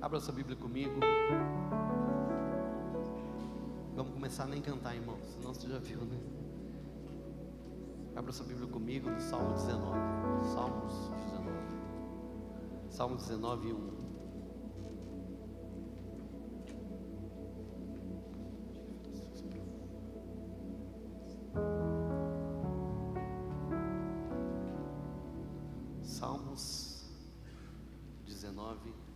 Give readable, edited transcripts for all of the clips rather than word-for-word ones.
Abra sua Bíblia comigo. Vamos começar a nem cantar, irmão, senão você já viu, né? Abra sua Bíblia comigo no Salmo 19. Salmo 19, 1. Salmos 19, 1.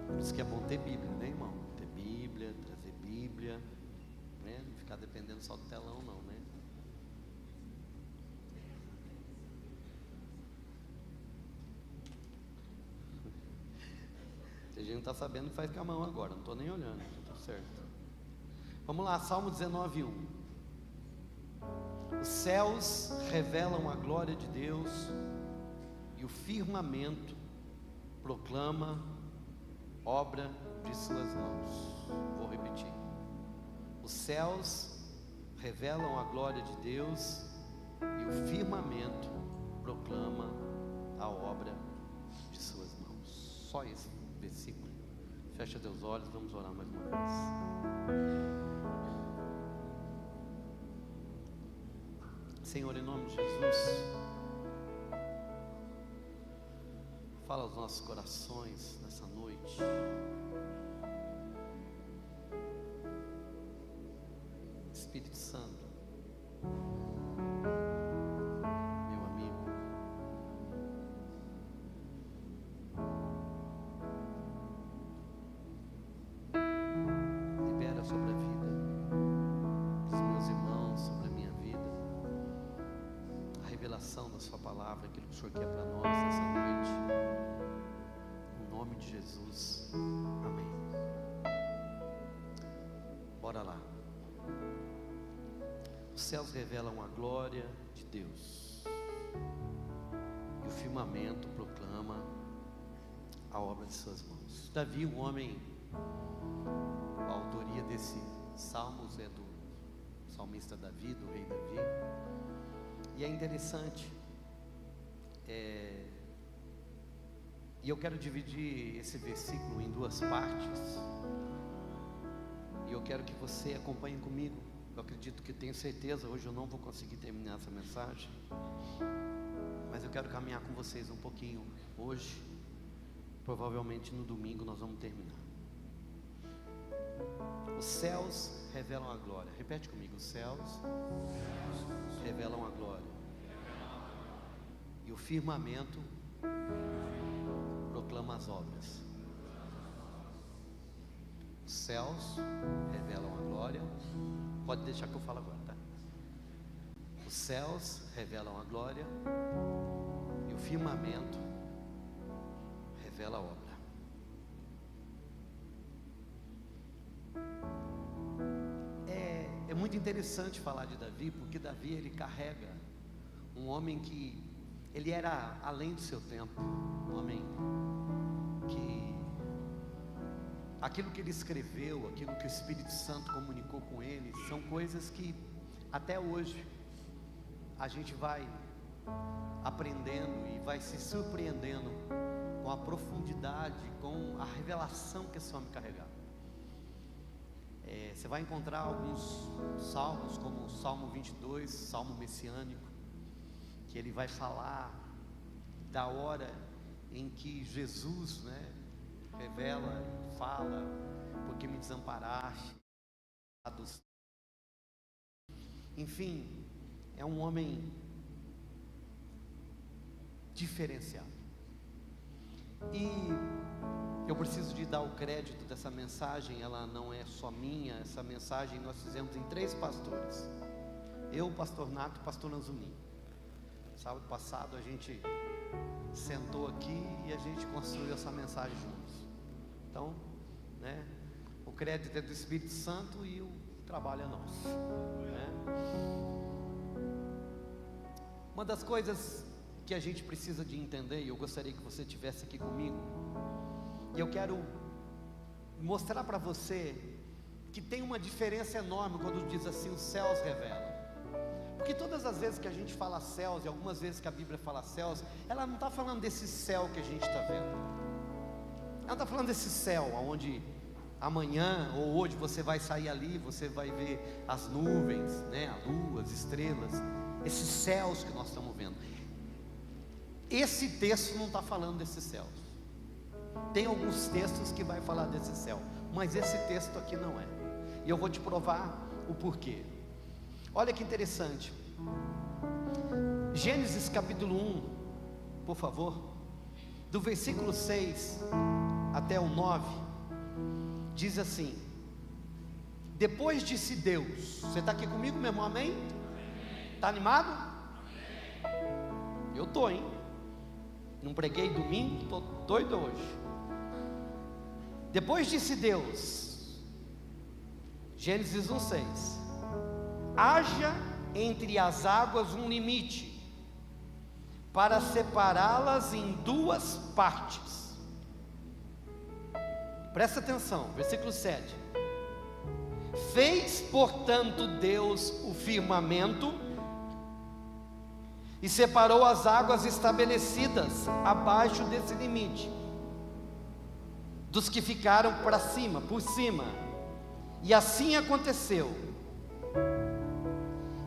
Por isso que é bom ter Bíblia, né, irmão? Ter Bíblia, trazer Bíblia, né? Não ficar dependendo só do telão, não, né? Se a gente não está sabendo, faz com a mão agora, não estou nem olhando, tá certo. Vamos lá, Salmo 19, 1. Os céus revelam a glória de Deus e o firmamento proclama obra de suas mãos. Vou repetir. Os céus revelam a glória de Deus e o firmamento proclama a obra de suas mãos. Só esse versículo. Fecha teus olhos, vamos orar mais uma vez. Senhor, em nome de Jesus, fala aos nossos corações nessa noite. Espírito Santo, meu amigo, libera sobre a vida dos meus irmãos, sobre a minha vida, a revelação da sua palavra, aquilo que o Senhor quer para nós nessa noite, em nome de Jesus, amém. Bora lá. Os céus revelam a glória de Deus e o firmamento proclama a obra de suas mãos. Davi, um homem, a autoria desse salmos é do salmista Davi, do rei Davi. E é interessante, e eu quero dividir esse versículo em duas partes, e eu quero que você acompanhe comigo. Eu acredito que tenho certeza, hoje eu não vou conseguir terminar essa mensagem, mas eu quero caminhar com vocês um pouquinho hoje. Provavelmente no domingo nós vamos terminar. Os céus revelam a glória. Repete comigo: os céus revelam a glória e o firmamento proclama as obras. Os céus revelam a glória. Pode deixar que eu falo agora, tá? Os céus revelam a glória e o firmamento revela a obra. É muito interessante falar de Davi, porque Davi, ele carrega um homem que ele era além do seu tempo, um homem que aquilo que ele escreveu, aquilo que o Espírito Santo comunicou com ele, são coisas que até hoje a gente vai aprendendo e vai se surpreendendo com a profundidade, com a revelação que esse homem carregava. Você vai encontrar alguns salmos, como o Salmo 22, Salmo messiânico, que ele vai falar da hora em que Jesus, né, revela, fala: porque me desamparaste. Enfim, é um homem diferenciado. E eu preciso de dar o crédito dessa mensagem. Ela não é só minha. Essa mensagem nós fizemos em 3 pastores: eu, pastor Nato e pastor Nanzuni. Sábado passado a gente sentou aqui e a gente construiu essa mensagem juntos. Então, né, o crédito é do Espírito Santo e o trabalho é nosso, né? Uma das coisas que a gente precisa de entender, e eu gostaria que você estivesse aqui comigo, e eu quero mostrar para você que tem uma diferença enorme quando diz assim: os céus revelam. Porque todas as vezes que a gente fala céus, e algumas vezes que a Bíblia fala céus, ela não está falando desse céu que a gente está vendo. Ela está falando desse céu, onde amanhã ou hoje você vai sair ali, você vai ver as nuvens, né, a lua, as estrelas, esses céus que nós estamos vendo. Esse texto não está falando desses céus. Tem alguns textos que vai falar desse céu, mas esse texto aqui não é. E eu vou te provar o porquê. Olha que interessante. Gênesis capítulo 1, por favor, do versículo 6 até o 9, diz assim: depois disse Deus. Você está aqui comigo, meu irmão? Amém? Está animado? Eu estou, hein? Não preguei domingo, estou doido hoje. Depois disse Deus, Gênesis 1:6: haja entre as águas um limite, para separá-las em duas partes. Presta atenção, versículo 7: fez, portanto, Deus o firmamento e separou as águas estabelecidas abaixo desse limite dos que ficaram para cima, por cima. E assim aconteceu.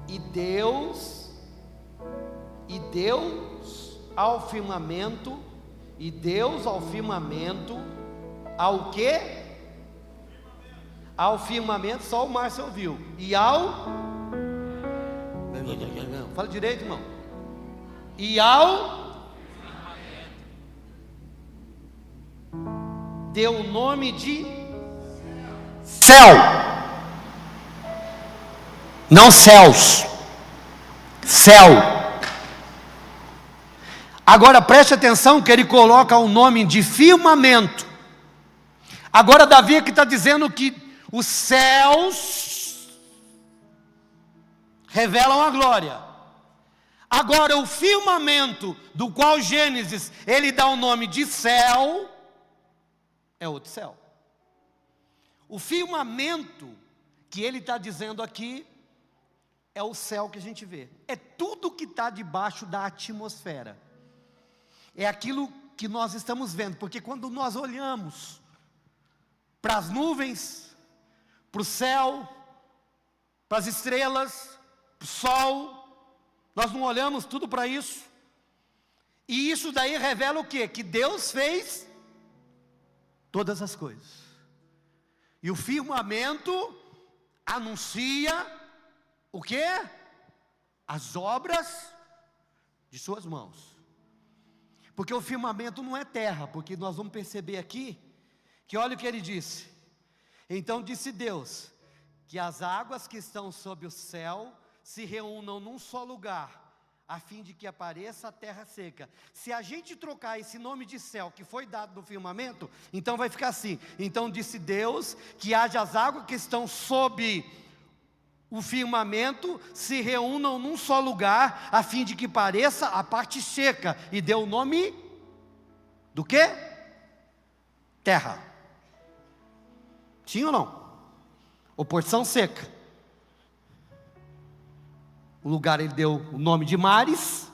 E Deus ao firmamento, ao quê? Ao firmamento, só o Márcio ouviu. E ao... Fala direito, irmão. E ao... deu o nome de céu. Não céus. Céu. Agora preste atenção que ele coloca o nome de firmamento. Agora Davi aqui está dizendo que os céus revelam a glória. Agora o firmamento, do qual Gênesis ele dá o nome de céu, é outro céu. O firmamento que ele está dizendo aqui é o céu que a gente vê. É tudo que está debaixo da atmosfera. É aquilo que nós estamos vendo. Porque quando nós olhamos para as nuvens, para o céu, para as estrelas, para o sol, nós não olhamos tudo para isso. E isso daí revela o quê? Que Deus fez todas as coisas. E o firmamento anuncia o quê? As obras de suas mãos. Porque o firmamento não é terra, porque nós vamos perceber aqui, que olha o que ele disse. Então disse Deus, que as águas que estão sob o céu se reúnam num só lugar, a fim de que apareça a terra seca. Se a gente trocar esse nome de céu que foi dado no firmamento, então vai ficar assim. Então disse Deus, que haja as águas que estão sob o firmamento se reúnam num só lugar, a fim de que pareça a parte seca. E deu o nome do quê? Terra. Sim ou não? Ou porção seca. O lugar ele deu o nome de mares,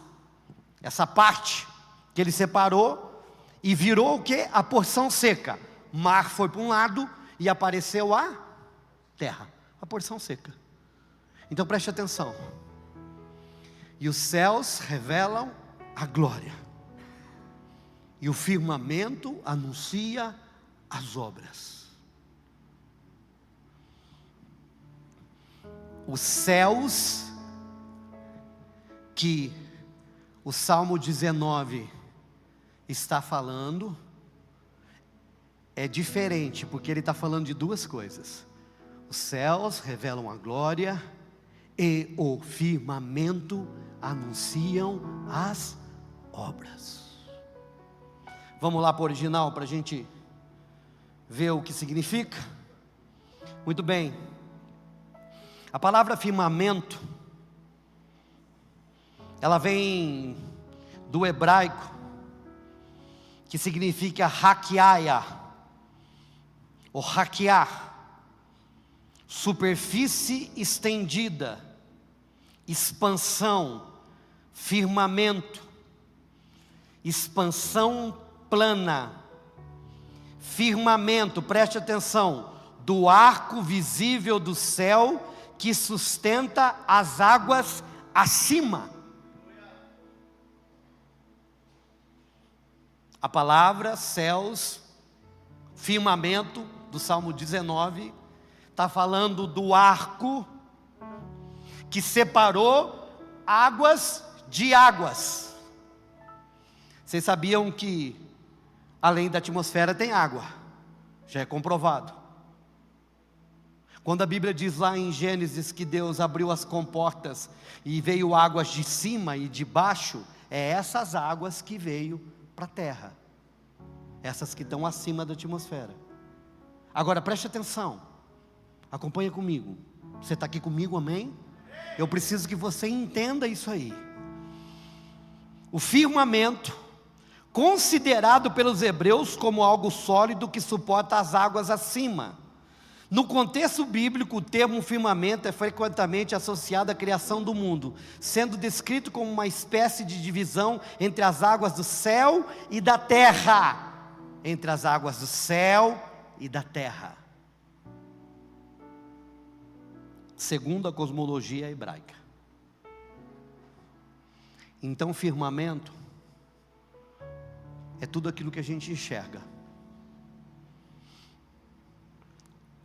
essa parte que ele separou, e virou o quê? A porção seca. Mar foi para um lado e apareceu a terra, a porção seca. Então preste atenção. E os céus revelam a glória, e o firmamento anuncia as obras. Os céus que o Salmo 19 está falando é diferente, porque ele está falando de duas coisas. Os céus revelam a glória e o firmamento anunciam as obras. Vamos lá para o original para a gente ver o que significa? Muito bem. A palavra firmamento, ela vem do hebraico, que significa hackeia, ou hackear, superfície estendida, expansão, firmamento, expansão plana, firmamento, preste atenção, do arco visível do céu que sustenta as águas acima. A palavra céus, firmamento, do Salmo 19, está falando do arco que separou águas de águas. Vocês sabiam que além da atmosfera tem água? Já é comprovado. Quando a Bíblia diz lá em Gênesis que Deus abriu as comportas e veio águas de cima e de baixo, é essas águas que veio para a terra, essas que estão acima da atmosfera. Agora preste atenção, acompanha comigo. Você está aqui comigo, amém? Eu preciso que você entenda isso aí. O firmamento, considerado pelos hebreus como algo sólido que suporta as águas acima. No contexto bíblico, o termo firmamento é frequentemente associado à criação do mundo, sendo descrito como uma espécie de divisão entre as águas do céu e da terra. Entre as águas do céu e da terra. Segundo a cosmologia hebraica. Então, firmamento é tudo aquilo que a gente enxerga.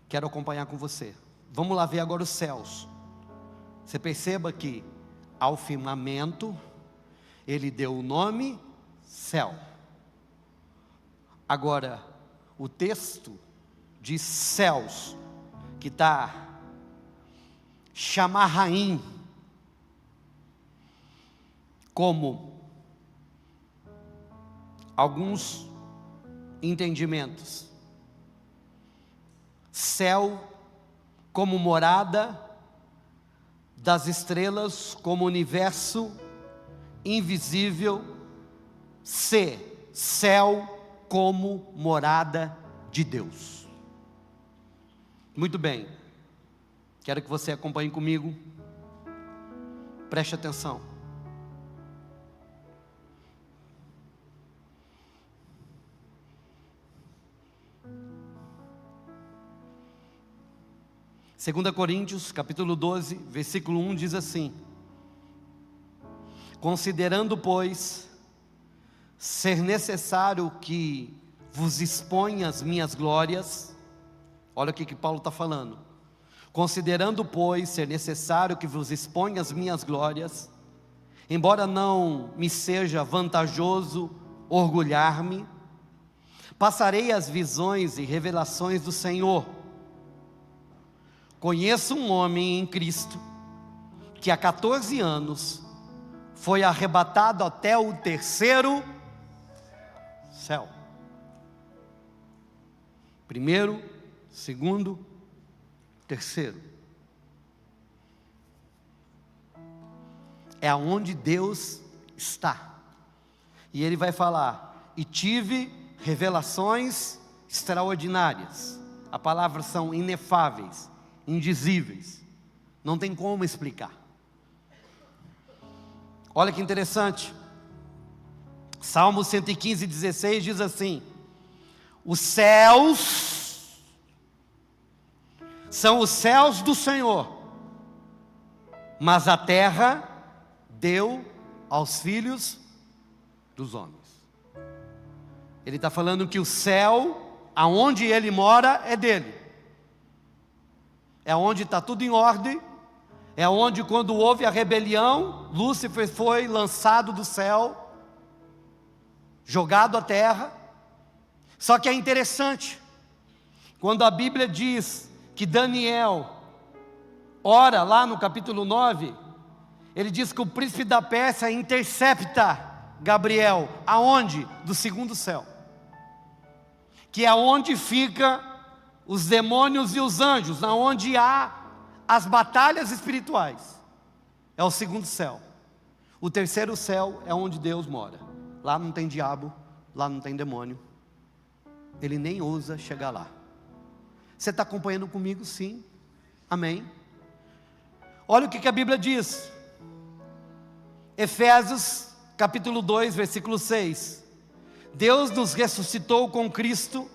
Quero acompanhar com você. Vamos lá ver agora os céus. Você perceba que ao firmamento ele deu o nome céu. Agora, o texto diz céus, que está chamarraim, como alguns entendimentos. Céu como morada das estrelas, como universo invisível. Céu como morada de Deus. Muito bem, quero que você acompanhe comigo, preste atenção. Segunda Coríntios, capítulo 12, versículo 1 diz assim: considerando, pois, ser necessário que vos exponha as minhas glórias. Olha o que Paulo está falando. Considerando, pois, ser necessário que vos exponha as minhas glórias, embora não me seja vantajoso orgulhar-me, passarei as visões e revelações do Senhor. Conheço um homem em Cristo, que há 14 anos foi arrebatado até o terceiro céu. Primeiro, segundo, terceiro. É aonde Deus está. E ele vai falar: e tive revelações extraordinárias. A palavra são inefáveis, indizíveis. Não tem como explicar. Olha que interessante. Salmo 115, 16 diz assim: os céus são os céus do Senhor, mas a terra deu aos filhos dos homens. Ele está falando que o céu, aonde ele mora, é dele. É onde está tudo em ordem. É onde, quando houve a rebelião, Lúcifer foi lançado do céu, jogado à terra. Só que é interessante, quando a Bíblia diz que Daniel ora lá no capítulo 9, ele diz que o príncipe da Pérsia intercepta Gabriel, aonde? Do segundo céu, que é onde fica os demônios e os anjos, aonde há as batalhas espirituais. É o segundo céu. O terceiro céu é onde Deus mora. Lá não tem diabo, lá não tem demônio. Ele nem ousa chegar lá. Você está acompanhando comigo? Sim. Amém. Olha o que a Bíblia diz. Efésios capítulo 2, versículo 6. Deus nos ressuscitou com Cristo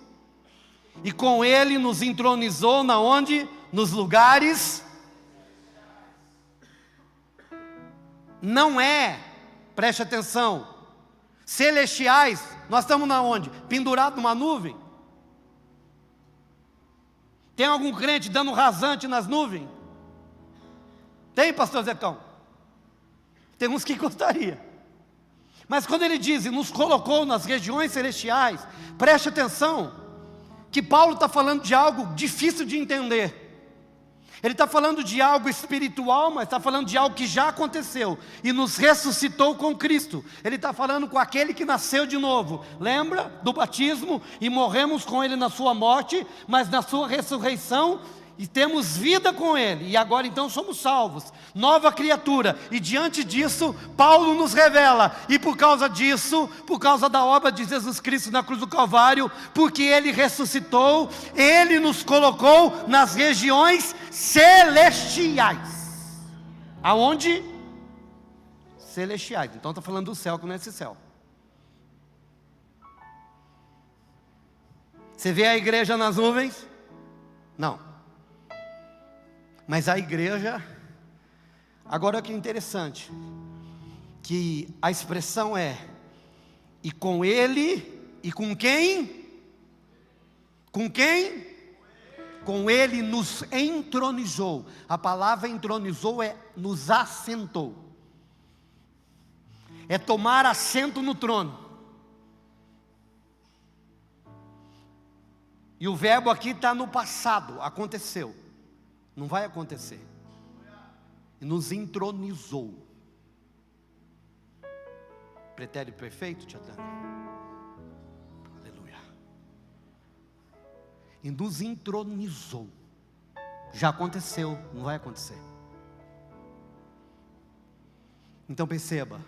e com Ele nos entronizou na onde? Nos lugares. Não é, preste atenção, celestiais. Nós estamos na onde? Pendurado numa nuvem. Tem algum crente dando rasante nas nuvens? Tem, pastor Zecão? Tem uns que gostaria. Mas quando ele diz, e nos colocou nas regiões celestiais, preste atenção, que Paulo está falando de algo difícil de entender. Ele está falando de algo espiritual, mas está falando de algo que já aconteceu, e nos ressuscitou com Cristo. Ele está falando com aquele que nasceu de novo. Lembra do batismo? E morremos com Ele na sua morte, mas na sua ressurreição, e temos vida com Ele, e agora então somos salvos, nova criatura. E diante disso, Paulo nos revela, e por causa disso, por causa da obra de Jesus Cristo na cruz do Calvário, porque Ele ressuscitou, Ele nos colocou nas regiões celestiais. Aonde? Celestiais. Então está falando do céu, que não é esse céu. Você vê a igreja nas nuvens? Não. Mas a igreja, agora o que é interessante, que a expressão é, e com Ele, e com quem? Com quem? Com Ele nos entronizou. A palavra entronizou é nos assentou. É tomar assento no trono. E o verbo aqui está no passado, aconteceu. Não vai acontecer. E nos entronizou. Pretérito perfeito, tia Dani? Aleluia. E nos entronizou. Já aconteceu, não vai acontecer. Então perceba.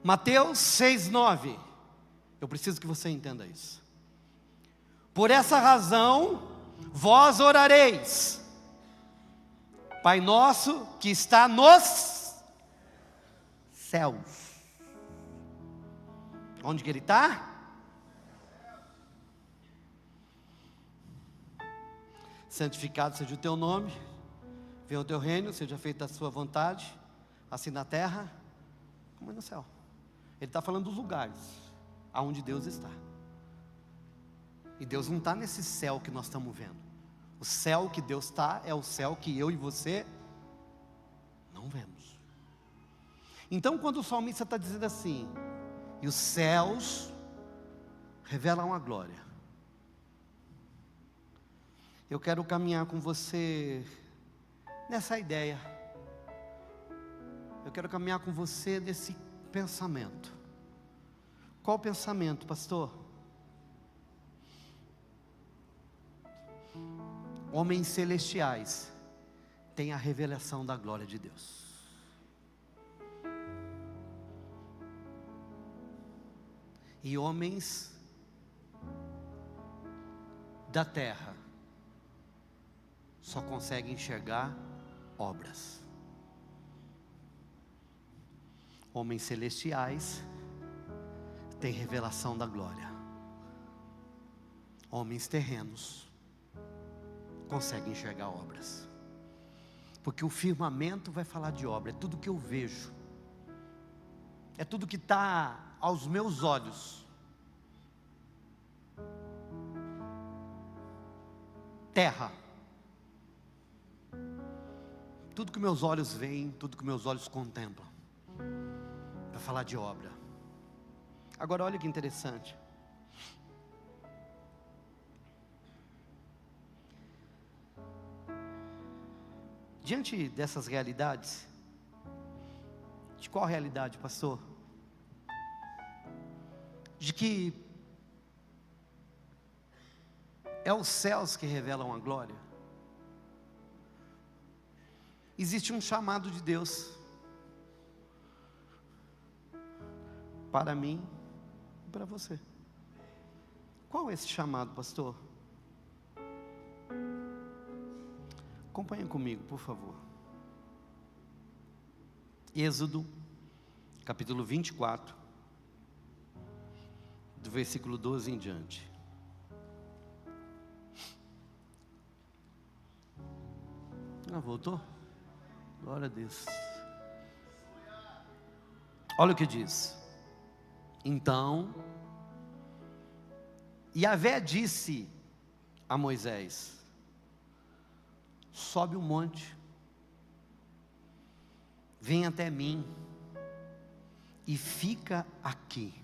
Mateus 6,9. Eu preciso que você entenda isso. Por essa razão, vós orareis: Pai nosso que está nos céus. Onde que Ele está? Santificado seja o teu nome, venha o teu reino, seja feita a sua vontade, assim na terra como no céu. Ele está falando dos lugares aonde Deus está. E Deus não está nesse céu que nós estamos vendo. O céu que Deus está é o céu que eu e você não vemos. Então quando o salmista está dizendo assim, e os céus revelam a glória, eu quero caminhar com você nessa ideia. Eu quero caminhar com você nesse pensamento. Qual o pensamento, pastor? Homens celestiais têm a revelação da glória de Deus. E homens da terra só conseguem enxergar obras. Homens celestiais têm revelação da glória. Homens terrenos conseguem enxergar obras. Porque o firmamento vai falar de obra. É tudo que eu vejo. É tudo que está aos meus olhos. Terra. Tudo que meus olhos veem, tudo que meus olhos contemplam. Para falar de obra. Agora olha que interessante. Diante dessas realidades, de qual realidade, pastor? De que é os céus que revelam a glória. Existe um chamado de Deus para mim e para você. Qual é esse chamado, pastor? Acompanhe comigo, por favor. Êxodo, capítulo 24, do versículo 12 em diante. Voltou? Glória a Deus. Olha o que diz. Então, Yahvé disse a Moisés: sobe o monte, vem até mim e fica aqui.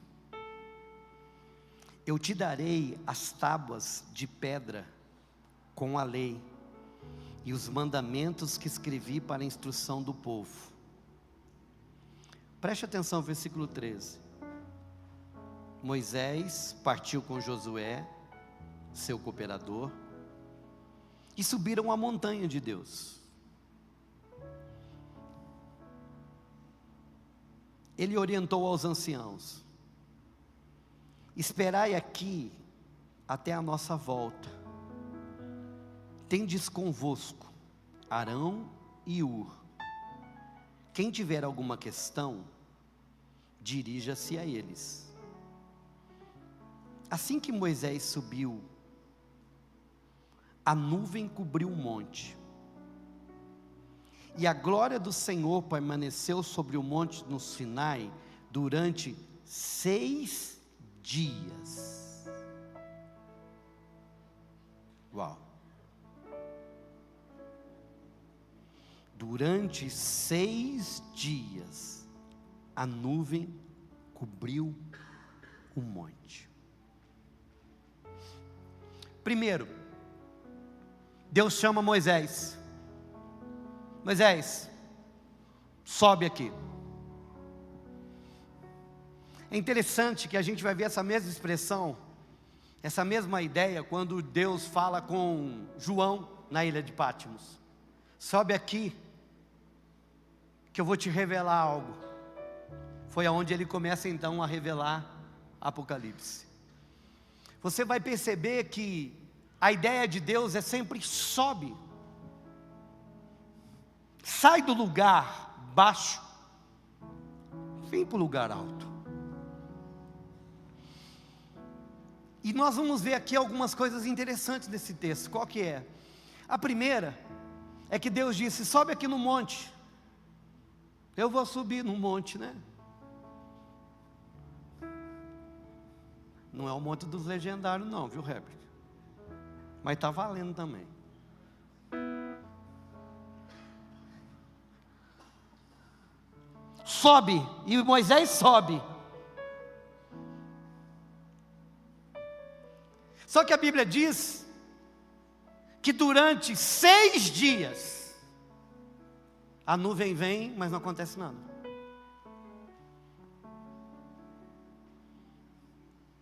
Eu te darei as tábuas de pedra com a lei e os mandamentos que escrevi para a instrução do povo. Preste atenção no versículo 13. Moisés partiu com Josué, seu cooperador, e subiram a montanha de Deus. Ele orientou aos anciãos: esperai aqui até a nossa volta. Tendes convosco Arão e Hur. Quem tiver alguma questão, dirija-se a eles. Assim que Moisés subiu, a nuvem cobriu o monte, e a glória do Senhor permaneceu sobre o monte no Sinai durante 6 dias. Uau! Durante 6 dias, a nuvem cobriu o monte. Primeiro, Deus chama Moisés: Moisés, sobe aqui. É interessante que a gente vai ver essa mesma expressão, essa mesma ideia, quando Deus fala com João na ilha de Patmos: sobe aqui, que eu vou te revelar algo. Foi aonde ele começa então a revelar Apocalipse. Você vai perceber que a ideia de Deus é sempre: sobe, sai do lugar baixo, vem para o lugar alto. E nós vamos ver aqui algumas coisas interessantes nesse texto. Qual que é? A primeira é que Deus disse: sobe aqui no monte. Eu vou subir no monte, né? Não é o monte dos legendários não, viu, Herbert? Mas está valendo também. Sobe, e Moisés sobe. Só que a Bíblia diz que durante 6 dias, a nuvem vem, mas não acontece nada.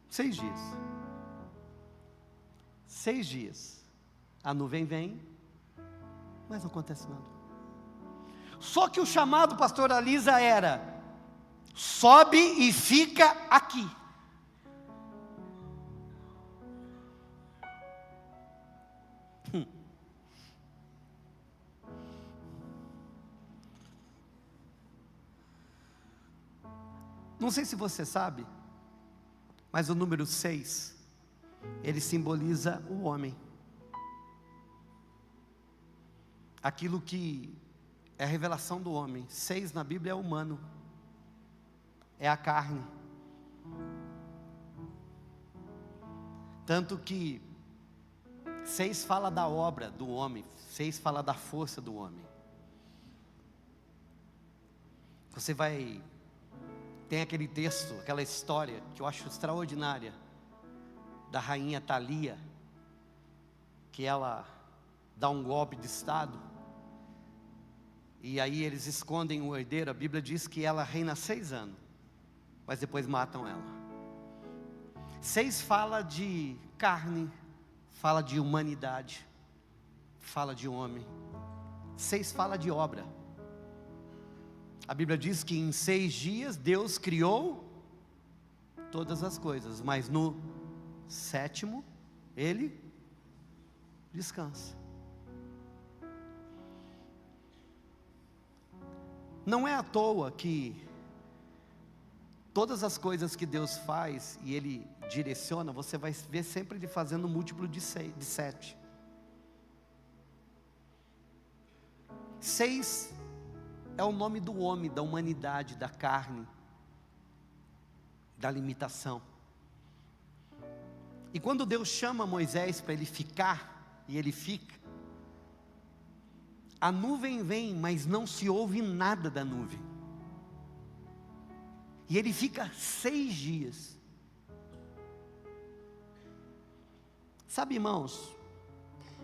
6 dias. 6 dias. A nuvem vem, mas não acontece nada. Só que o chamado, pastor Alisa, era: sobe e fica aqui. Não sei se você sabe, mas o número 6, ele simboliza o homem. Aquilo que é a revelação do homem. 6 na Bíblia é humano, é a carne. Tanto que 6 fala da obra do homem, 6 fala da força do homem. Você vai... Tem aquele texto, aquela história que eu acho extraordinária, da rainha Thalia, que ela dá um golpe de estado, e aí eles escondem o herdeiro. A Bíblia diz que ela reina 6 anos, mas depois matam ela. 6 fala de carne, fala de humanidade, fala de homem. 6 fala de obra. A Bíblia diz que em 6 dias Deus criou todas as coisas, mas no 7º Ele descansa. Não é à toa que todas as coisas que Deus faz e Ele direciona, você vai ver sempre Ele fazendo múltiplo de 7. 6 é o nome do homem, da humanidade, da carne, da limitação. E quando Deus chama Moisés para ele ficar, e ele fica, a nuvem vem, mas não se ouve nada da nuvem. E ele fica 6 dias. Sabe, irmãos,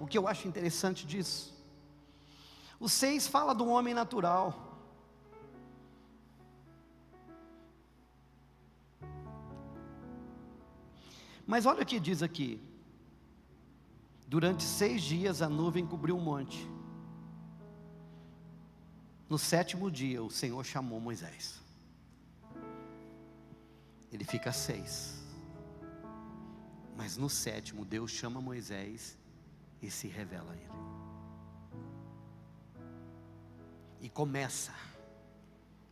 o que eu acho interessante disso? O 6 fala do homem natural. Mas olha o que diz aqui: durante 6 dias a nuvem cobriu o monte. No 7º dia o Senhor chamou Moisés. Ele fica 6. Mas no 7º Deus chama Moisés e se revela a ele. E começa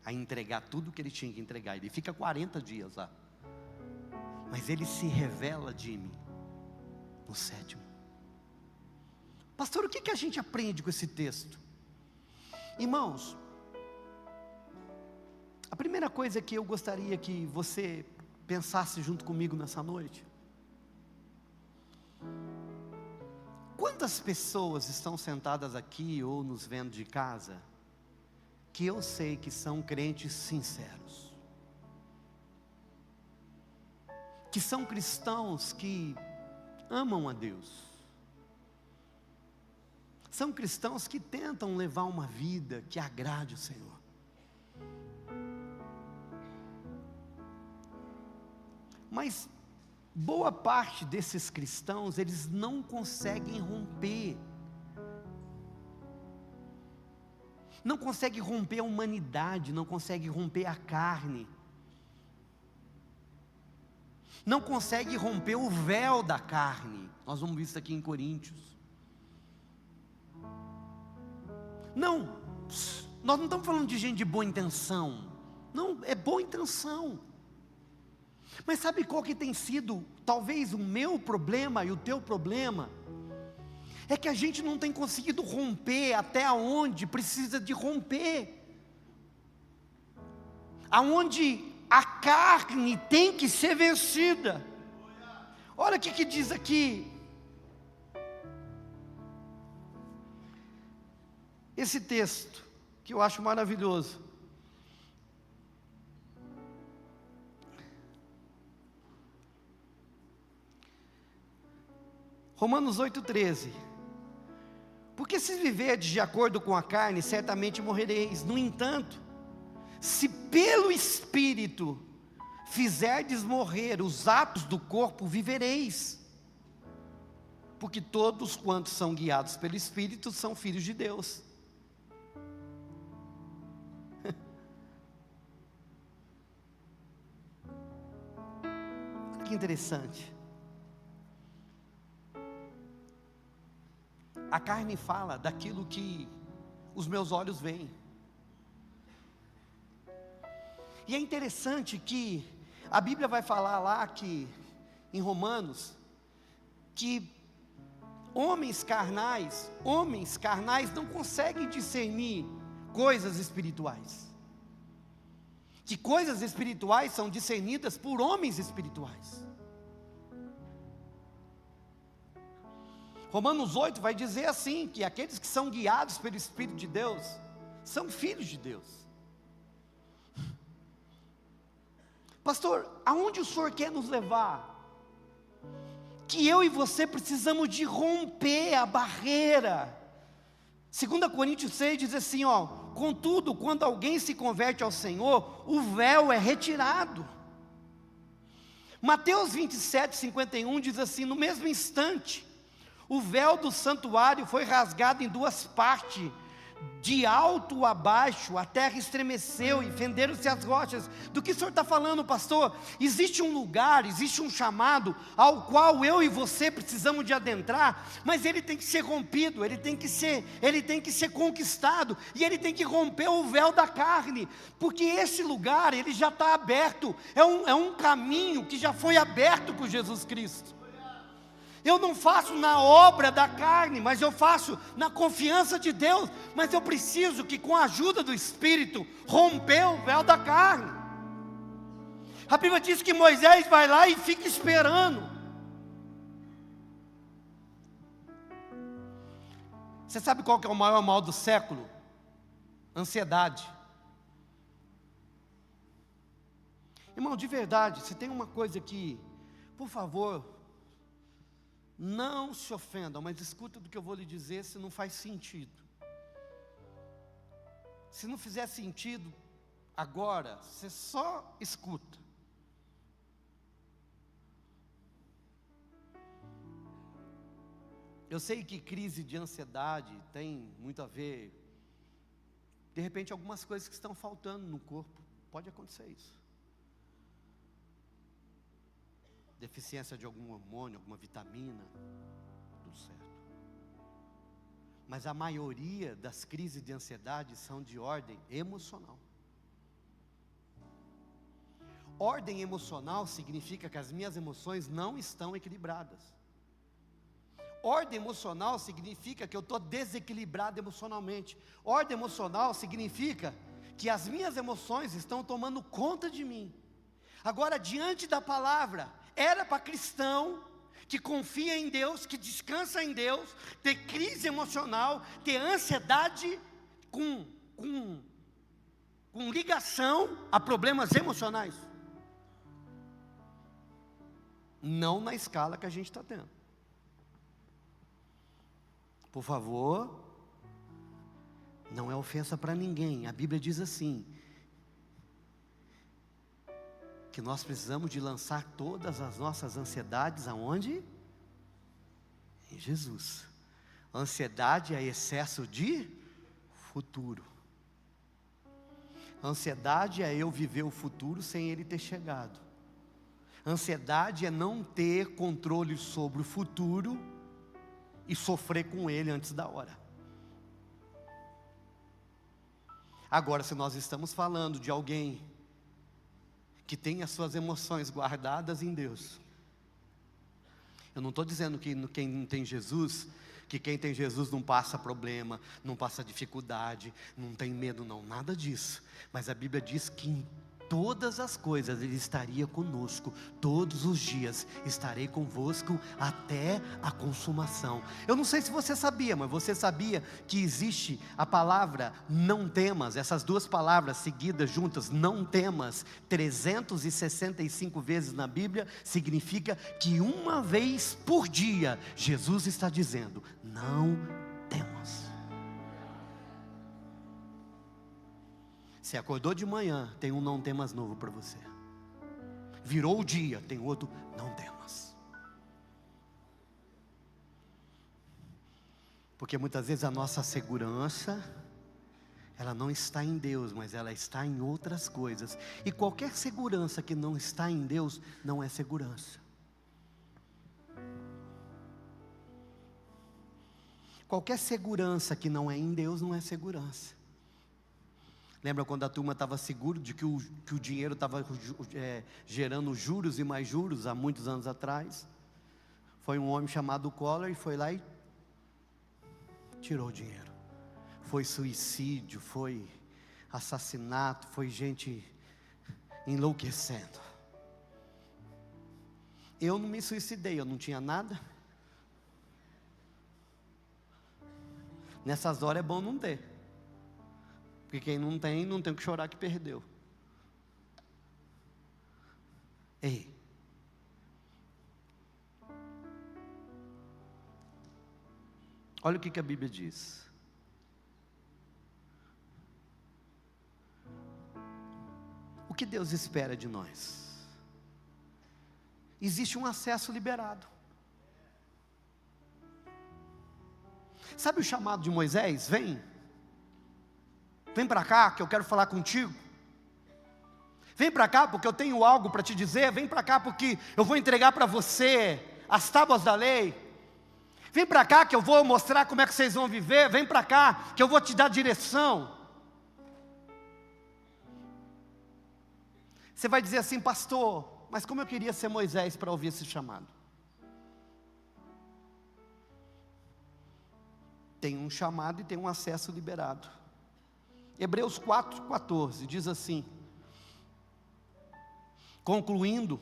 a entregar tudo que ele tinha que entregar. Ele fica 40 dias lá. Mas ele se revela de mim no 7º. Pastor, o que a gente aprende com esse texto? Irmãos, a primeira coisa que eu gostaria que você pensasse junto comigo nessa noite: quantas pessoas estão sentadas aqui ou nos vendo de casa, que eu sei que são crentes sinceros, que são cristãos que amam a Deus, são cristãos que tentam levar uma vida que agrade o Senhor. Mas boa parte desses cristãos, eles não conseguem romper. Não conseguem romper a humanidade, não conseguem romper a carne. Não conseguem romper o véu da carne. Nós vamos ver isso aqui em Coríntios. Não, nós não estamos falando de gente de boa intenção. Não, é boa intenção. Mas sabe qual que tem sido, talvez, o meu problema e o teu problema? É que a gente não tem conseguido romper até onde precisa de romper. Aonde a carne tem que ser vencida. Olha o que diz aqui. Esse texto, que eu acho maravilhoso. Romanos 8,13. Porque se viverdes de acordo com a carne, certamente morrereis. No entanto, se pelo Espírito fizerdes morrer os atos do corpo, vivereis. Porque todos quantos são guiados pelo Espírito são filhos de Deus. Olha que interessante. A carne fala daquilo que os meus olhos veem. E é interessante que a Bíblia vai falar lá que, em Romanos, que homens carnais não conseguem discernir coisas espirituais. Que coisas espirituais são discernidas por homens espirituais. Romanos 8 vai dizer assim, que aqueles que são guiados pelo Espírito de Deus, são filhos de Deus. Pastor, aonde o Senhor quer nos levar? Que eu e você precisamos de romper a barreira. 2 Coríntios 6 diz assim, contudo, quando alguém se converte ao Senhor, o véu é retirado. Mateus 27:51 diz assim, no mesmo instante, o véu do santuário foi rasgado em 2 partes, De alto a baixo, a terra estremeceu e fenderam-se as rochas. Do que o senhor está falando, pastor? Existe um lugar, existe um chamado, ao qual eu e você precisamos de adentrar, mas ele tem que ser rompido, ele tem que ser conquistado, e ele tem que romper o véu da carne, porque esse lugar, ele já está aberto, é um caminho que já foi aberto por Jesus Cristo. Eu não faço na obra da carne, mas eu faço na confiança de Deus. Mas eu preciso que, com a ajuda do Espírito, romper o véu da carne. A Bíblia diz que Moisés vai lá e fica esperando. Você sabe qual que é o maior mal do século? Ansiedade. Irmão, de verdade, se tem uma coisa que, por favor, não se ofendam, mas escuta do que eu vou lhe dizer, se não faz sentido. Se não fizer sentido agora, você só escuta. Eu sei que crise de ansiedade tem muito a ver, de repente, algumas coisas que estão faltando no corpo. Pode acontecer isso. Deficiência de algum hormônio, alguma vitamina, tudo certo. Mas a maioria das crises de ansiedade são de ordem emocional. Ordem emocional significa que as minhas emoções não estão equilibradas. Ordem emocional significa que eu estou desequilibrado emocionalmente. Ordem emocional significa que as minhas emoções estão tomando conta de mim. Agora, diante da palavra, era para cristão que confia em Deus, que descansa em Deus, ter crise emocional, ter ansiedade com ligação a problemas emocionais. Não na escala que a gente está tendo. Por favor, não é ofensa para ninguém. A Bíblia diz assim, que nós precisamos de lançar todas as nossas ansiedades aonde? Em Jesus. Ansiedade é excesso de futuro. Ansiedade é eu viver o futuro sem ele ter chegado. Ansiedade é não ter controle sobre o futuro e sofrer com ele antes da hora. Agora, se nós estamos falando de alguém que tem as suas emoções guardadas em Deus, eu não estou dizendo que quem não tem Jesus, que quem tem Jesus não passa problema, não passa dificuldade, não tem medo, não, nada disso. Mas a Bíblia diz que em todas as coisas Ele estaria conosco, todos os dias estarei convosco até a consumação. Eu não sei se você sabia, mas você sabia que existe a palavra não temas, essas duas palavras seguidas juntas, não temas, 365 vezes na Bíblia, significa que uma vez por dia, Jesus está dizendo, não temas. Você acordou de manhã, tem um não temas novo para você. Virou o dia, tem outro, não temas. Porque muitas vezes a nossa segurança, ela não está em Deus, mas ela está em outras coisas. E qualquer segurança que não está em Deus, não é segurança. Qualquer segurança que não é em Deus, não é segurança. Lembra quando a turma estava seguro de que o dinheiro estava gerando juros e mais juros há muitos anos atrás? Foi um homem chamado Collor e foi lá e tirou o dinheiro. Foi suicídio, foi assassinato, foi gente enlouquecendo. Eu não me suicidei, eu não tinha nada. Nessas horas é bom não ter. Porque quem não tem o que chorar que perdeu. Ei. Olha o que a Bíblia diz. O que Deus espera de nós? Existe um acesso liberado. Sabe o chamado de Moisés? Vem. vem para cá que eu quero falar contigo. Vem para cá porque eu tenho algo para te dizer. Vem para cá porque eu vou entregar para você as tábuas da lei. Vem para cá que eu vou mostrar como é que vocês vão viver. Vem para cá que eu vou te dar direção. Você vai dizer assim: pastor, mas como eu queria ser Moisés para ouvir esse chamado. Tem um chamado e tem um acesso liberado. Hebreus 4,14 diz assim: concluindo,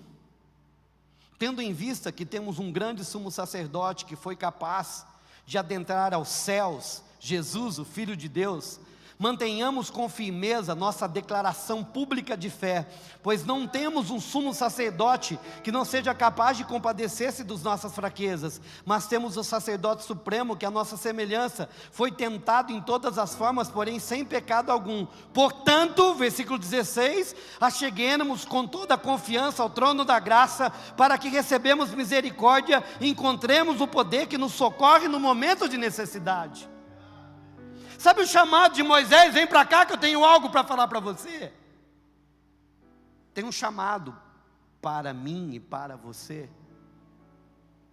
tendo em vista que temos um grande sumo sacerdote que foi capaz de adentrar aos céus, Jesus, o Filho de Deus, mantenhamos com firmeza nossa declaração pública de fé, pois não temos um sumo sacerdote que não seja capaz de compadecer-se das nossas fraquezas, mas temos o sacerdote supremo que a nossa semelhança foi tentado em todas as formas, porém sem pecado algum. Portanto, versículo 16, acheguemos com toda a confiança ao trono da graça, para que recebemos misericórdia e encontremos o poder que nos socorre no momento de necessidade. Sabe o chamado de Moisés? Vem para cá que eu tenho algo para falar para você. Tem um chamado para mim e para você,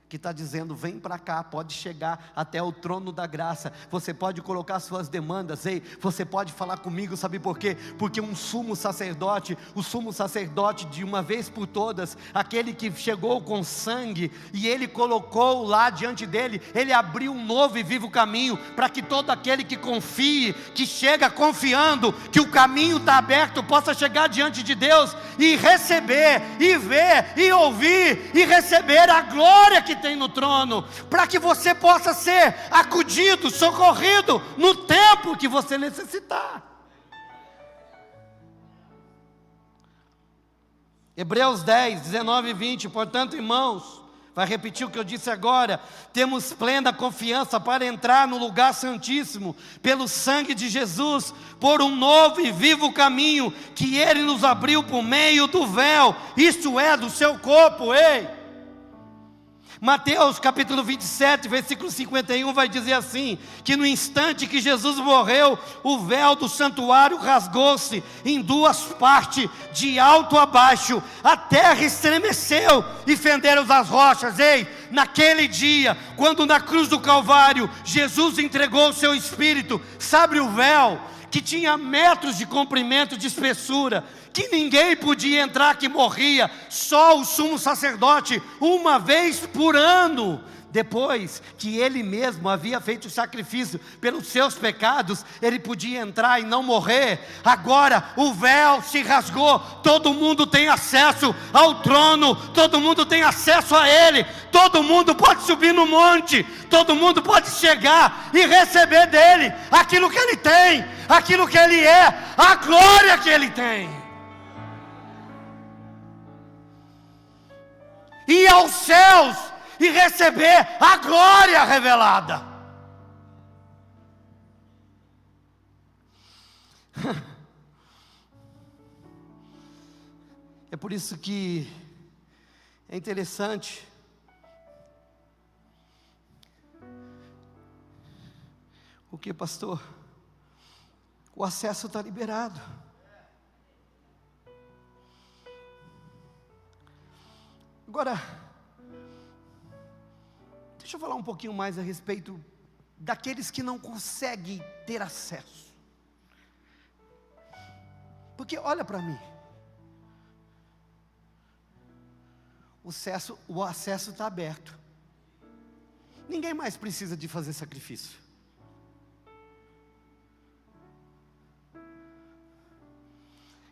que está dizendo: vem para cá, pode chegar até o trono da graça, você pode colocar suas demandas, ei, você pode falar comigo, sabe por quê? Porque um sumo sacerdote, o sumo sacerdote de uma vez por todas, aquele que chegou com sangue, e ele colocou lá diante dele, ele abriu um novo e vivo caminho, para que todo aquele que confie, que chega confiando, que o caminho está aberto, possa chegar diante de Deus, e receber, e ver, e ouvir, e receber a glória que tem no trono, para que você possa ser acudido, socorrido no tempo que você necessitar. Hebreus 10, 19 e 20, portanto, irmãos, vai repetir o que eu disse agora, temos plena confiança para entrar no lugar santíssimo, pelo sangue de Jesus, por um novo e vivo caminho, que Ele nos abriu por meio do véu, isto é, do seu corpo, ei. Mateus capítulo 27, versículo 51 vai dizer assim, que no instante que Jesus morreu, o véu do santuário rasgou-se em duas partes, de alto a baixo, a terra estremeceu e fenderam as rochas. Ei, naquele dia, quando na cruz do Calvário, Jesus entregou o seu Espírito, sabe o véu, que tinha metros de comprimento, de espessura, que ninguém podia entrar, que morria, só o sumo sacerdote, uma vez por ano, depois que ele mesmo havia feito o sacrifício pelos seus pecados, ele podia entrar e não morrer. Agora o véu se rasgou, todo mundo tem acesso ao trono, todo mundo tem acesso a ele, todo mundo pode subir no monte, todo mundo pode chegar e receber dele aquilo que ele tem, aquilo que ele é, a glória que ele tem. Ir aos céus e receber a glória revelada. É por isso que é interessante o que, pastor? O acesso está liberado. Agora, deixa eu falar um pouquinho mais a respeito daqueles que não conseguem ter acesso. Porque olha para mim, o acesso está aberto, ninguém mais precisa de fazer sacrifício.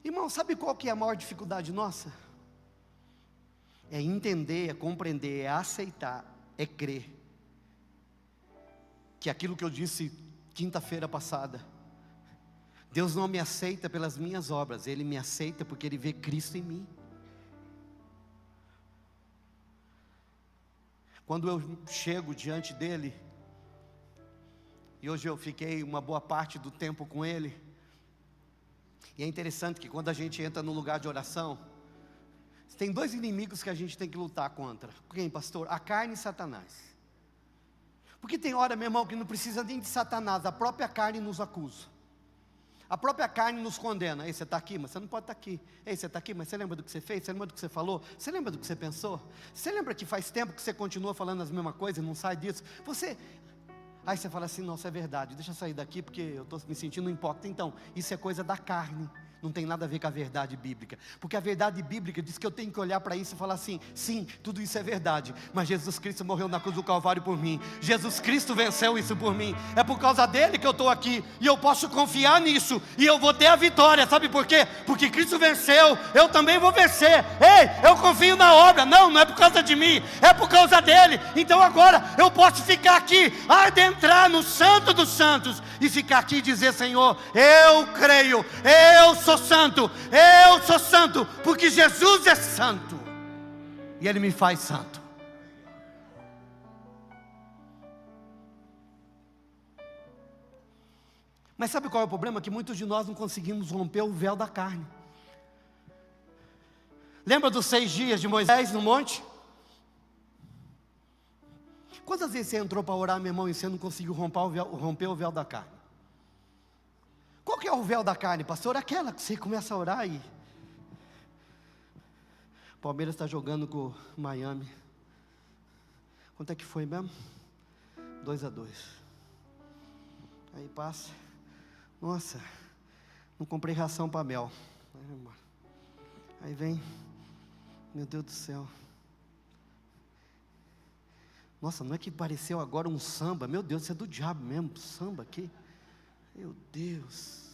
Irmão, sabe qual que é a maior dificuldade nossa? É entender, é compreender, é aceitar, é crer que aquilo que eu disse quinta-feira passada, Deus não me aceita pelas minhas obras, Ele me aceita porque Ele vê Cristo em mim. Quando eu chego diante dEle, e hoje eu fiquei uma boa parte do tempo com Ele, e é interessante que quando a gente entra no lugar de oração, tem dois inimigos que a gente tem que lutar contra. Quem, pastor? A carne e Satanás. Porque tem hora, meu irmão, que não precisa nem de Satanás, a própria carne nos acusa. A própria carne nos condena. Ei, você está aqui, mas você não pode estar aqui. Ei, você está aqui, mas você lembra do que você fez? Você lembra do que você falou? Você lembra do que você pensou? Você lembra que faz tempo que você continua falando as mesmas coisas e não sai disso? Aí você fala assim, nossa, é verdade, deixa eu sair daqui porque eu estou me sentindo hipócrita. Então, isso é coisa da carne. Não tem nada a ver com a verdade bíblica. Porque a verdade bíblica diz que eu tenho que olhar para isso e falar assim, sim, tudo isso é verdade, mas Jesus Cristo morreu na cruz do Calvário por mim. Jesus Cristo venceu isso por mim. É por causa dele que eu estou aqui. E eu posso confiar nisso. E eu vou ter a vitória. Sabe por quê? Porque Cristo venceu. Eu também vou vencer. Ei, eu confio na obra. Não é por causa de mim. É por causa dele. Então agora eu posso ficar aqui, adentrar no Santo dos Santos e ficar aqui e dizer, Senhor, eu creio, eu sou santo, porque Jesus é santo, e Ele me faz santo. Mas sabe qual é o problema? Que muitos de nós não conseguimos romper o véu da carne. Lembra dos 6 dias de Moisés no monte? Quantas vezes você entrou para orar, meu irmão, e você não conseguiu romper o véu da carne? Qual que é o véu da carne, pastor? Aquela que você começa a orar e... Palmeiras está jogando com o Miami. Quanto é que foi mesmo? 2-2. Aí passa. Nossa, não comprei ração para Mel. Aí vem, meu Deus do céu. Nossa, não é que pareceu agora um samba? Meu Deus, isso é do diabo mesmo, samba aqui. Meu Deus.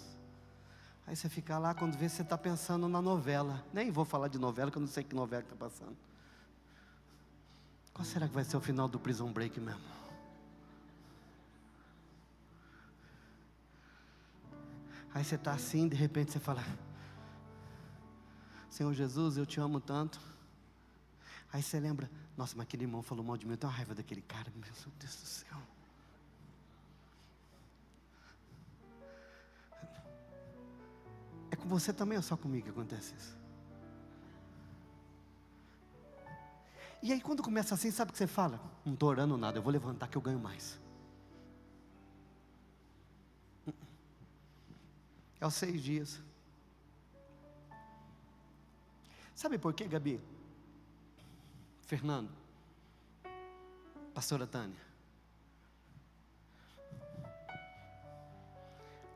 Aí você fica lá, quando vê, você está pensando na novela. Nem vou falar de novela, que eu não sei que novela está passando. Qual será que vai ser o final do Prison Break mesmo? Aí você está assim, de repente você fala, Senhor Jesus, eu te amo tanto. Aí você lembra, nossa, mas aquele irmão falou mal de mim, eu tenho uma raiva daquele cara, meu Deus do céu. É com você também ou só comigo que acontece isso? E aí quando começa assim, sabe o que você fala? Não estou orando nada, eu vou levantar que eu ganho mais. É os 6 dias. Sabe por quê, Gabi? Fernando, pastora Tânia,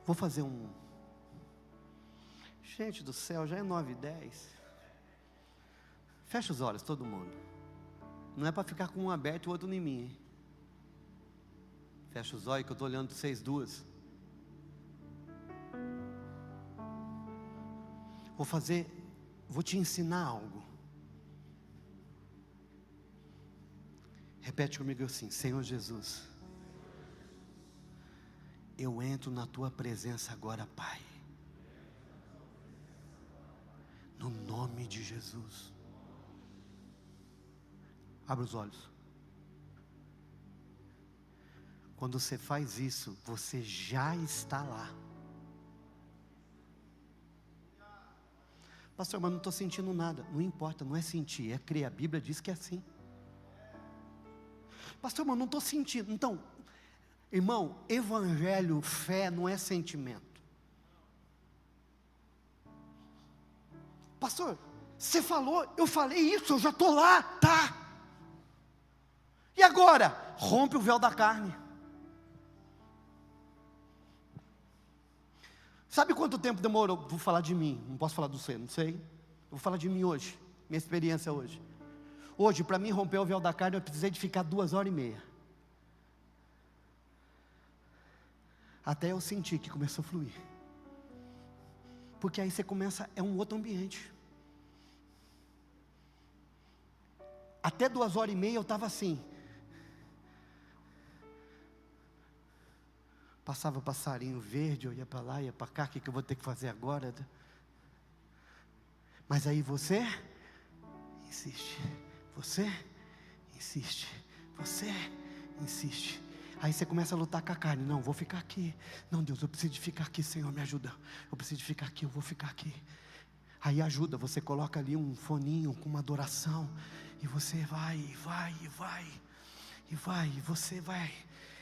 vou fazer gente do céu, já é 9h10. Fecha os olhos, todo mundo. Não é para ficar com um aberto e o outro em mim, hein? Fecha os olhos que eu estou olhando 6 vou te ensinar algo. Repete comigo assim, Senhor Jesus, eu entro na tua presença agora, Pai, no nome de Jesus. Abra os olhos. Quando você faz isso, você já está lá. Pastor, mas não estou sentindo nada. Não importa, não é sentir, é crer. A Bíblia diz que é assim. Pastor, mas não estou sentindo. Então, irmão, evangelho, fé não é sentimento. Pastor, você falou, eu falei isso, eu já estou lá, tá. E agora? Rompe o véu da carne. Sabe quanto tempo demorou? Vou falar de mim, não posso falar do você, não sei. Vou falar de mim hoje, minha experiência hoje. Hoje, para mim romper o véu da carne, eu precisei de ficar 2h30. Até eu sentir que começou a fluir. Porque aí você começa, é um outro ambiente. Até 2h30 eu estava assim. Passava passarinho verde, eu ia para lá, ia para cá, o que eu vou ter que fazer agora? Mas aí você insiste, você insiste, você insiste. Aí você começa a lutar com a carne. Não, vou ficar aqui. Não, Deus, eu preciso de ficar aqui, Senhor, me ajuda. Eu preciso de ficar aqui, eu vou ficar aqui. Aí ajuda, você coloca ali um foninho com uma adoração. E você vai, e vai, e vai. E vai, e você vai.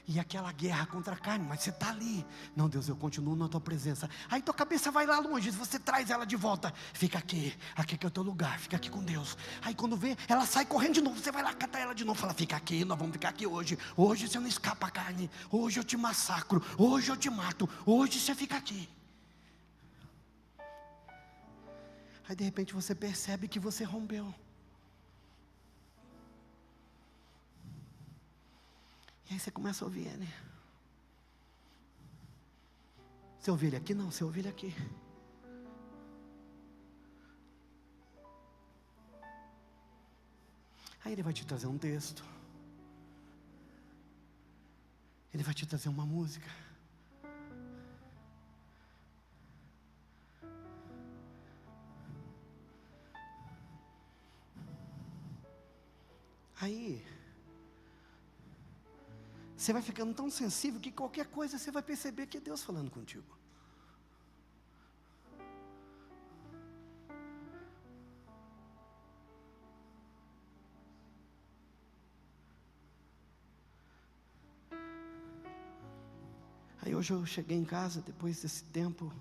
E aquela guerra contra a carne, mas você está ali. Não, Deus, eu continuo na tua presença. Aí tua cabeça vai lá longe, você traz ela de volta. Fica aqui que é o teu lugar, fica aqui com Deus. Aí quando vê, ela sai correndo de novo, você vai lá catar ela de novo. Fala, fica aqui, nós vamos ficar aqui hoje. Hoje você não escapa a carne, hoje eu te massacro, hoje eu te mato, hoje você fica aqui. Aí de repente você percebe que você rompeu. E aí você começa a ouvir ele. Você ouviu ele aqui? Não, você ouviu ele aqui. Aí ele vai te trazer um texto. Ele vai te trazer uma música. Aí você vai ficando tão sensível que qualquer coisa você vai perceber que é Deus falando contigo. Aí hoje eu cheguei em casa, depois desse tempo.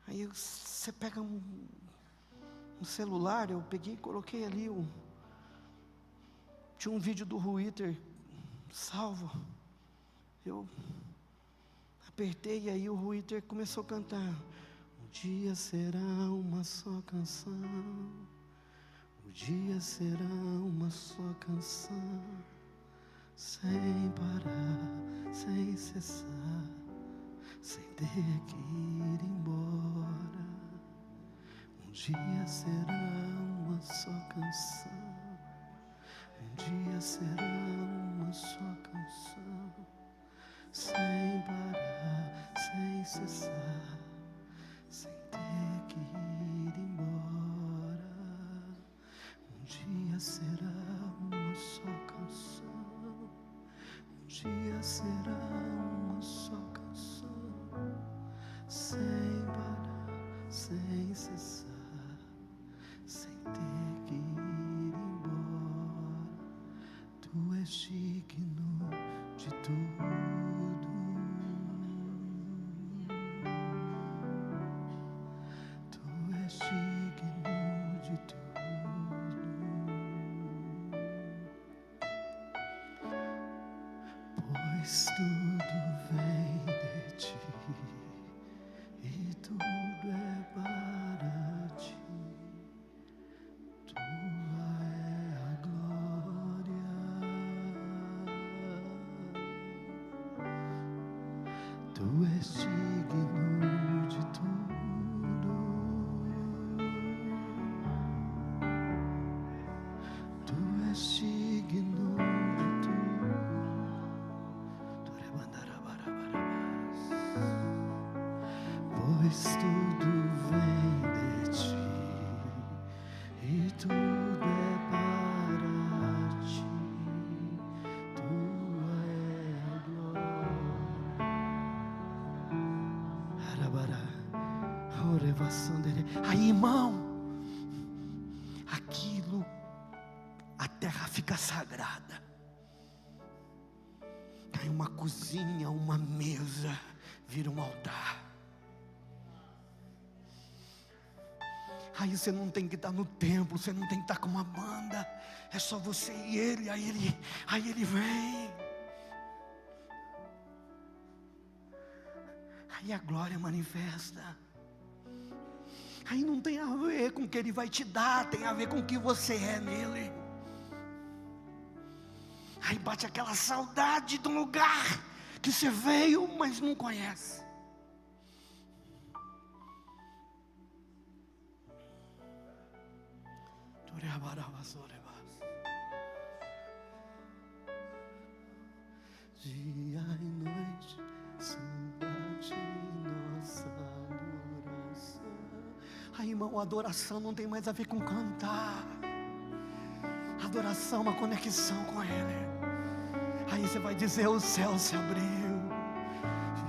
Aí você pega um celular, eu peguei e coloquei ali tinha um vídeo do Ruiter salvo. Eu apertei e aí o Ruiter começou a cantar. Um dia será uma só canção. Um dia será uma só canção. Sem parar, sem cessar, sem ter que ir embora. Um dia será uma só canção. Um dia será uma só canção. Sem parar, sem cessar, sem ter que ir embora. Um dia será uma só canção. Um dia será uma só canção. Sem parar, sem cessar, sem ter que ir embora. Tu és digno de tudo. Tu és digno de tudo. Pois tudo vem de ti e tudo é para ti. Tua é a glória. Tu és digno de tudo. Tu és digno de tudo. Pois tudo vem de ti e tudo é para ti. Tua é a glória. Aí, irmão, aquilo, a terra fica sagrada. Aí uma cozinha, uma mesa, vira um altar. Aí você não tem que estar no templo, você não tem que estar com uma banda, é só você e ele, aí ele vem. Aí a glória manifesta. Aí não tem a ver com o que ele vai te dar, tem a ver com o que você é nele. Aí bate aquela saudade de um lugar que você veio, mas não conhece. Dia e noite suba-te nossa adoração. Aí, irmão, adoração não tem mais a ver com cantar. Adoração é uma conexão com Ele. Aí você vai dizer: o céu se abriu.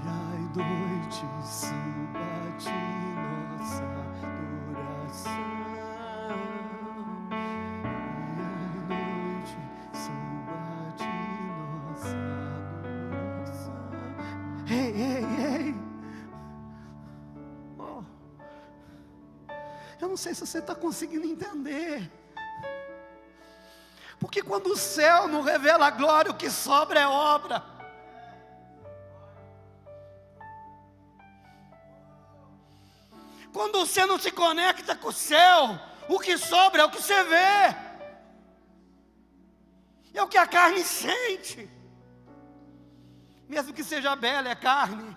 Dia e noite suba-te nossa adoração. Dia e noite suba-te Eu não sei se você está conseguindo entender. Porque quando o céu não revela a glória, o que sobra é obra. Quando você não se conecta com o céu, o que sobra é o que você vê. É o que a carne sente. Mesmo que seja bela, é carne.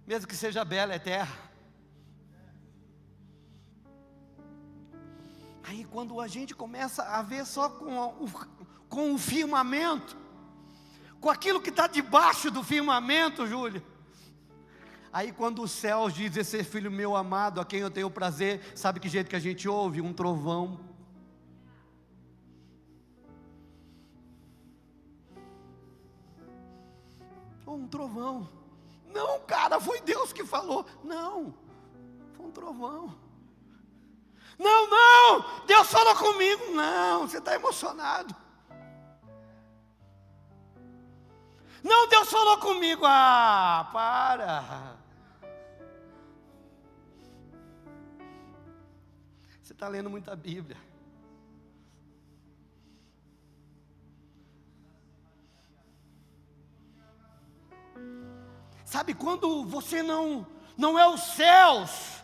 Mesmo que seja bela, é terra. Aí quando a gente começa a ver só com o firmamento, com aquilo que está debaixo do firmamento, Júlio. Aí quando os céus diz: esse é filho meu amado, a quem eu tenho prazer, sabe que jeito que a gente ouve? Um trovão. Ou um trovão. Não, cara, foi Deus que falou. Não, foi um trovão. Não, Deus falou comigo. Não, você está emocionado. Não, Deus falou comigo. Ah, para. Você está lendo muita Bíblia. Sabe quando você não é os céus?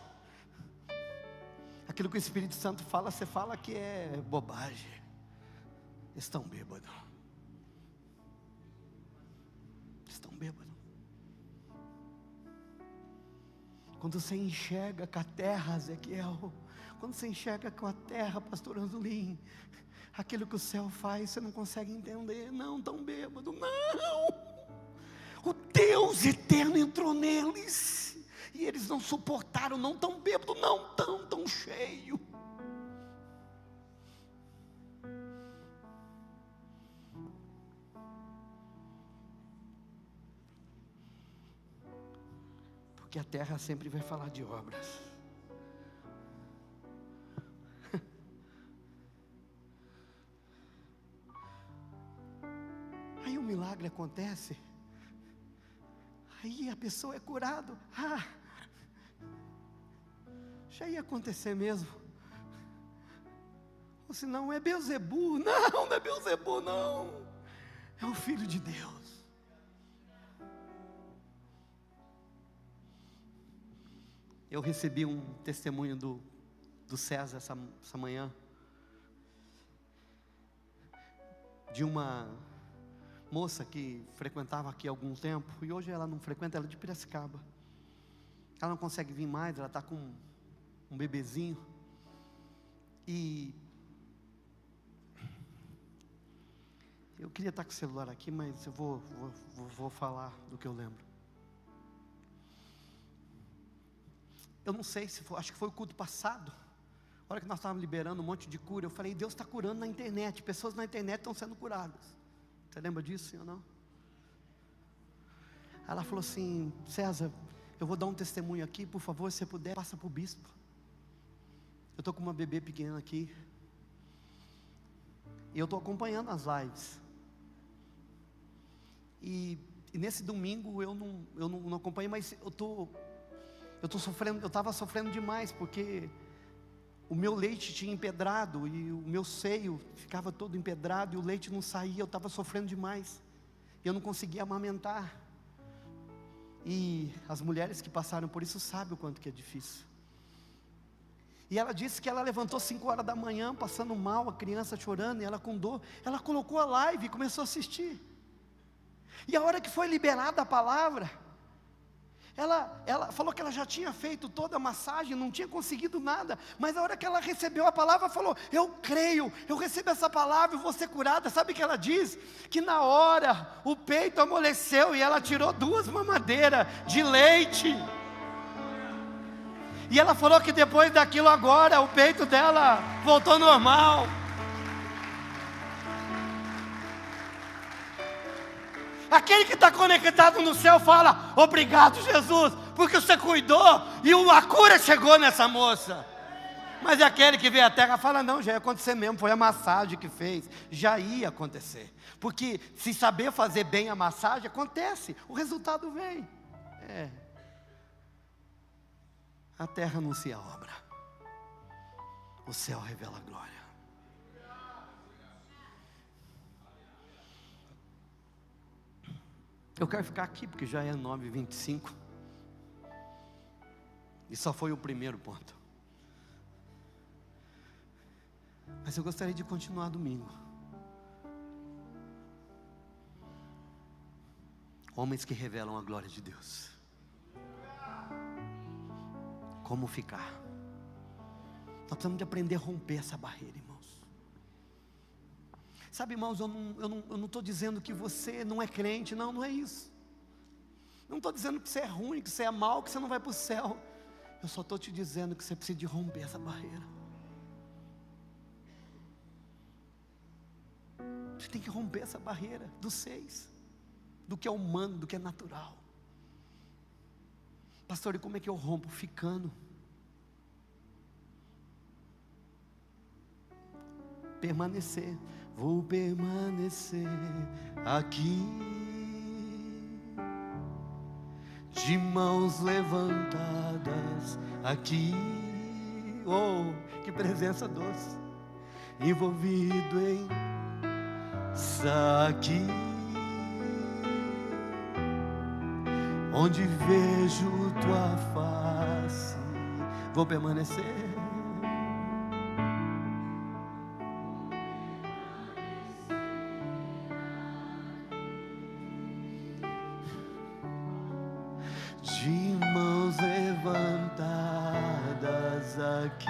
Aquilo que o Espírito Santo fala, você fala que é bobagem. Estão bêbados. Estão bêbados. Quando você enxerga com a terra, Ezequiel, quando você enxerga com a terra, pastor Anzolim, aquilo que o céu faz, você não consegue entender. Não, tão bêbado, não. O Deus eterno entrou neles, e eles não suportaram, não tão bêbado, não tão cheio. Porque a terra sempre vai falar de obras. Aí o milagre acontece. Aí a pessoa é curada. Já ia acontecer mesmo. Ou se não, é Beelzebu. Não é Beelzebu, não. É o Filho de Deus. Eu recebi um testemunho do César essa manhã. De uma moça que frequentava aqui há algum tempo, e hoje ela não frequenta, ela é de Piracicaba. Ela não consegue vir mais, ela está com um bebezinho. E eu queria estar com o celular aqui, mas eu vou falar do que eu lembro. Eu não sei se foi, acho que foi o culto passado. A hora que nós estávamos liberando um monte de cura, eu falei: Deus está curando na internet, pessoas na internet estão sendo curadas. Você lembra disso, sim ou não? Ela falou assim: César, eu vou dar um testemunho aqui, por favor, se você puder, passa para o bispo. Eu estou com uma bebê pequena aqui, e eu estou acompanhando as lives. E nesse domingo eu não acompanhei, mas eu estou sofrendo, eu estava sofrendo demais, porque o meu leite tinha empedrado, e o meu seio ficava todo empedrado, e o leite não saía, eu estava sofrendo demais, e eu não conseguia amamentar. E as mulheres que passaram por isso sabem o quanto que é difícil. E ela disse que ela levantou 5 horas da manhã, passando mal, a criança chorando, e ela com dor, ela colocou a live e começou a assistir. E a hora que foi liberada a palavra, ela falou que ela já tinha feito toda a massagem, não tinha conseguido nada, mas a hora que ela recebeu a palavra, falou: eu creio, eu recebo essa palavra, eu vou ser curada. Sabe o que ela diz? Que na hora o peito amoleceu, e ela tirou 2 mamadeiras de leite, e ela falou que depois daquilo agora, o peito dela voltou normal. Aquele que está conectado no céu fala: obrigado, Jesus, porque você cuidou e a cura chegou nessa moça. Mas aquele que vê a terra fala: não, já ia acontecer mesmo, foi a massagem que fez. Já ia acontecer, porque se saber fazer bem a massagem, acontece, o resultado vem. A terra anuncia a obra, o céu revela a glória. Eu quero ficar aqui porque já é 9h25. E só foi o primeiro ponto. Mas eu gostaria de continuar domingo. Homens que revelam a glória de Deus. Como ficar? Nós precisamos de aprender a romper essa barreira, irmãos. Sabe, irmãos, eu não estou dizendo que você não é crente. Não é isso. Não estou dizendo que você é ruim, que você é mau, que você não vai para o céu. Eu só estou te dizendo que você precisa de romper essa barreira. Você tem que romper essa barreira dos 6, do que é humano, do que é natural. Pastor, e como é que eu rompo? Ficando. Permanecer. Vou permanecer aqui, de mãos levantadas aqui. Oh, que presença doce. Envolvido em aqui, onde vejo tua face. Vou permanecer. De mãos levantadas aqui,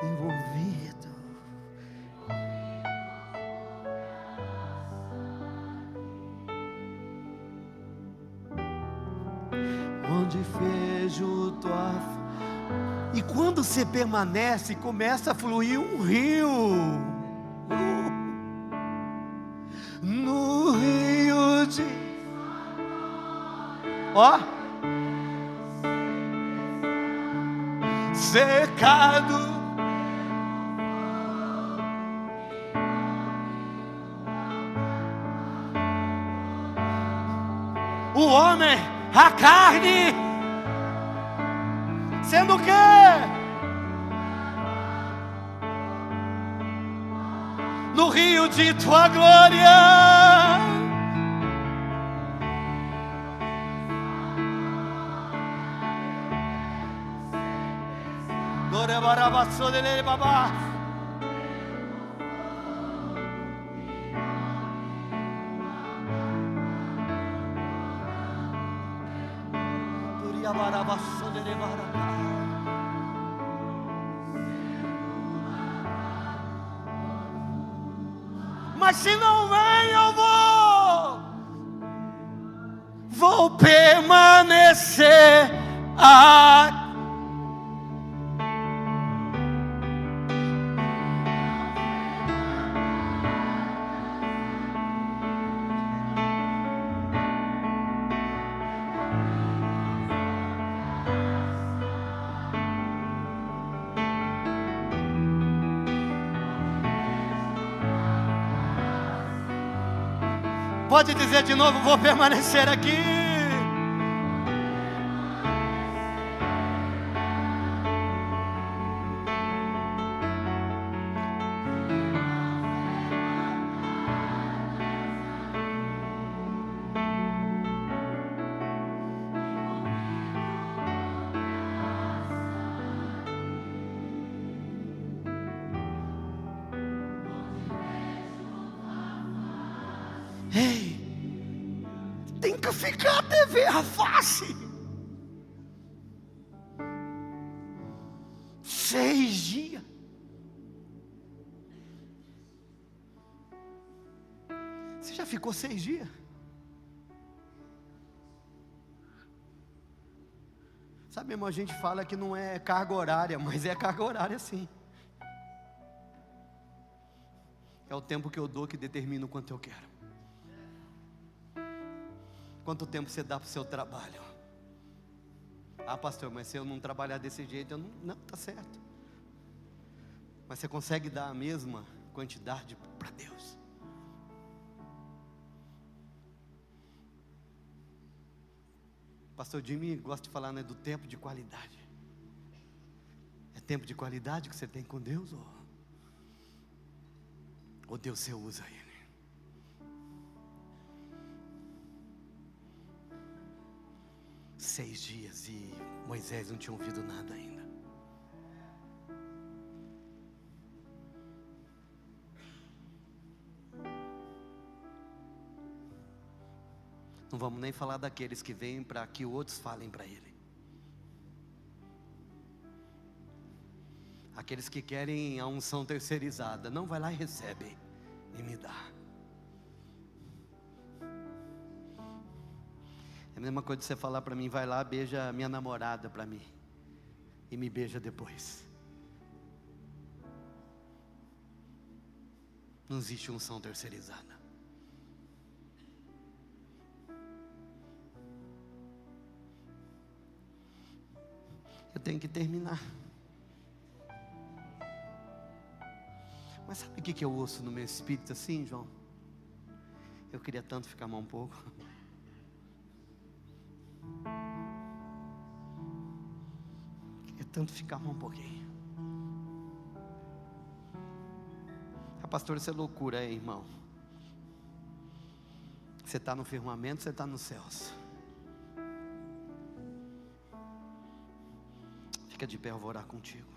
envolvido. Onde vejo tua. E quando você permanece, começa a fluir um rio. No rio de. Ó. Secado. O homem, a carne, sendo o quê? No rio de tua glória. Glória barabaçô dele babá. Mas se não vem, eu vou permanecer aqui. Pode dizer de novo, vou permanecer aqui. Ei, tem que ficar até ver a face. 6 dias. Você já ficou 6 dias? Sabe, irmão, a gente fala que não é carga horária, mas é carga horária sim. É o tempo que eu dou que determina o quanto eu quero. Quanto tempo você dá para o seu trabalho? Ah, pastor, mas se eu não trabalhar desse jeito, eu não, tá certo. Mas você consegue dar a mesma quantidade para Deus? Pastor Jimmy gosta de falar, né, do tempo de qualidade. É tempo de qualidade que você tem com Deus, ou Deus você usa Ele? Seis dias e Moisés não tinha ouvido nada ainda. Não vamos nem falar daqueles que vêm para que outros falem para ele. Aqueles que querem a unção terceirizada, não, vai lá e recebe e me dá. É a mesma coisa de você falar para mim, vai lá, beija minha namorada para mim e me beija depois. Não existe unção terceirizada. Eu tenho que terminar. Mas sabe o que eu ouço no meu espírito assim, João? Eu queria tanto ficar mais um pouco. Queria tanto ficar mais um pouquinho. Pastor, isso é loucura, hein, irmão? Você está no firmamento, você está nos céus. Fica de pé, eu vou orar contigo.